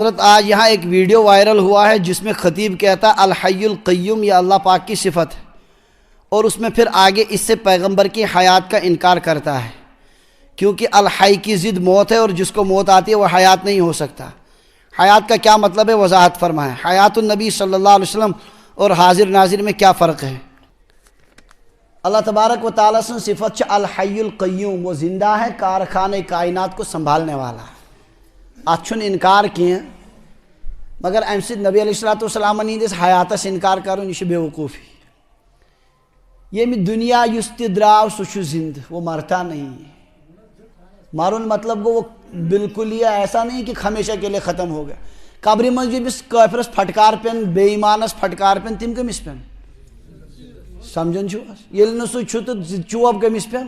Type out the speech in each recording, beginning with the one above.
حضرت آج یہاں ایک ویڈیو وائرل ہوا ہے جس میں خطیب کہتا ہے الحی القیوم یہ اللہ پاک کی صفت ہے، اور اس میں پھر آگے اس سے پیغمبر کی حیات کا انکار کرتا ہے، کیونکہ الحی کی ضد موت ہے اور جس کو موت آتی ہے وہ حیات نہیں ہو سکتا۔ حیات کا کیا مطلب ہے وضاحت فرمائیں۔ حیات النبی صلی اللہ علیہ وسلم اور حاضر ناظر میں کیا فرق ہے؟ اللہ تبارک و تعالیٰ سے صفت الحی القیوم، وہ زندہ ہے، کارخانہ کائنات کو سنبھالنے والا ہے۔ اچھن انکار کیے مگر ام سے نبی علیہ السلام ہندس حیاتس انکار کرن یہ بے وقوفی۔ یہ دنیا یس تہ دراو سہ زند، وہ مرتا نہیں ہے۔ مرن مطلب گو وہ بالکل ہی ایسا نہیں کہ ہمیشہ کے لیے ختم ہو گیا۔ قبر مز جبس کافرس پھٹکار پین، بے ایمانس پھٹکار پین، تم کمس پین سمجھن یل نہ سہ چھ تو چوب کمس پین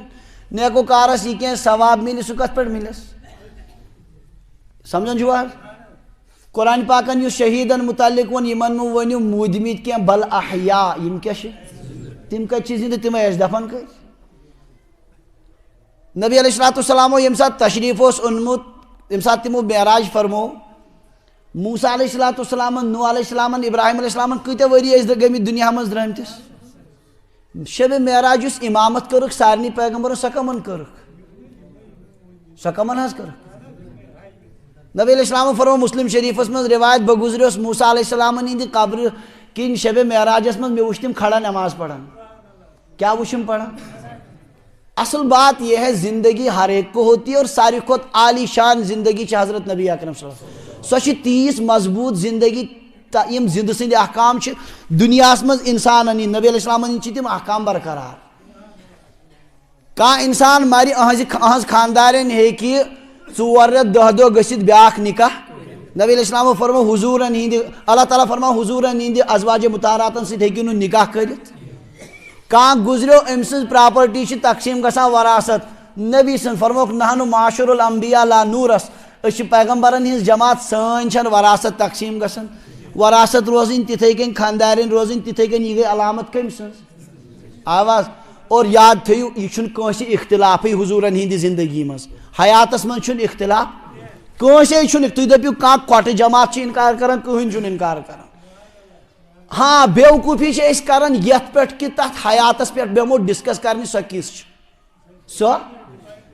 نیکو کارس یہ کی ثواب ملی سہ کت پہ ملس سمجھن چھو قرآن پاکن یس شہیدن متعلق ون یمن ونیو مودمت کی بل احیاء یم کیا تم کت زندہ تم اس دفن کر۔ نبی علیہ السلام یم سات تشریف اس انمت یم سات تمو معراج فرمو موسیٰ علیہ السلام، نوح علیہ السلام، ابراہیم علیہ السلام کتیا وری اس گمت دنیا مز درامتس۔ شب معراج اس امامت کرک سارنی پیغمبر سہ کمن کرک سہ کمن حس کرک۔ نبی علیہ السلام فرمو مسلم شریف اس میں روایت بگزریوس موسیٰ علیہ السلام ہندی قبر کن شب معراج اس میں وچتم کھڑا نماز پڑھن۔ کیا وچم پڑھن؟ اصل بات یہ ہے زندگی ہر ایک کو ہوتی ہے اور ساری کھت عالی شان زندگی چھ حضرت نبی اکرم صلی اللہ علیہ وسلم سو چھ 30 مضبوط زندگی یم زند سند احکام چھ دنیا مز انسان نبی علیہ السلام چھ تم احکام برقرار۔ کان انسان ماری اہز خاندارن ہیکی 4 رٮ۪تھ 10 دۄہ گٔژھِتھ بیاکھ نکاح۔ نبی علیہ السلام فرمو حضورن ہند اللہ تعالیٰ فرمو حضورن ہند ازواج مطہراتن سۭتۍ ہیٚکِو نہٕ نکاح کٔرِتھ۔ کان گزریو أمۍ سٕنٛز پراپرٹی چھ تقسیم گژھان وراثت۔ نبی سن فرموک نحن معاشر الانبیاء لا نورس، أسۍ چھِ پیغمبرن ہنٛز جماعت، سٲنۍ چھنہٕ وراثت تقسیم گژھان۔ وراثت روزٕنۍ تِتھٕے کٔنۍ، خاندارن روزٕنۍ تِتھٕے کٔنۍ، یہ گٔے علامت کٔمۍ سٕنٛز؟ آواز۔ اور یاد تھٲیِو یہ چھُنہٕ کٲنٛسہِ اختلافٕے حضورن ہِنٛدِ زندگی منٛز، حیاتس منٛز چھُنہٕ اختلاف کٲنٛسے چھُنہٕ۔ تُہۍ دٔپِو کانٛہہ کۄٹہٕ جماعت چھِ انکار کران، کٕہٕنۍ چھُنہٕ انکار کران۔ ہاں بیوقوٗفی چھِ أسۍ کران یتھ پٮ۪ٹھ کہ تتھ حیاتس پٮ۪ٹھ بیہمو ڈسکس کرنہِ سۄ کِژھ چھِ،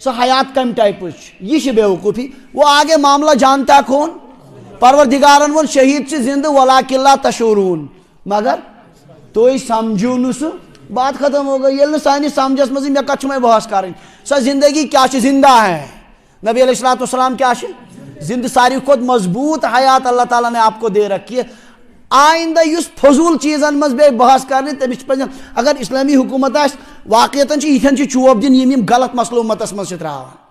سۄ حیات کمہِ ٹائپٕچ چھِ، یہ چھِ بیوقوٗفی۔ وہ آگے معاملہ جانتا کون؟ پروردگارن وون شہید چھِ زندٕ ولیکن لا تشعرون، مگر تُہۍ سمجھو نہٕ سُہ، بات ختم ہو گئی۔ ییٚلہِ نہٕ سانہِ سمجھس منٛزٕے مےٚ کتھ چھُ وۄنۍ بحث کرٕنۍ۔ سۄ زندگی کیا چھِ؟ زندہ ہے۔ نبی علیہ السلام کیا چھِ؟ زندہ۔ ساروی کھۄتہٕ مضبوط حیات اللہ تعالیٰ نے آپ کو دے رکھی ہے۔ آئندہ یس فضول چیزن مز بے بحث کرنے تمس پزن، اگر اسلامی حکومت آس واقعتاً یتھن چوب دن یم غلط مسلو امتس مز تراوان۔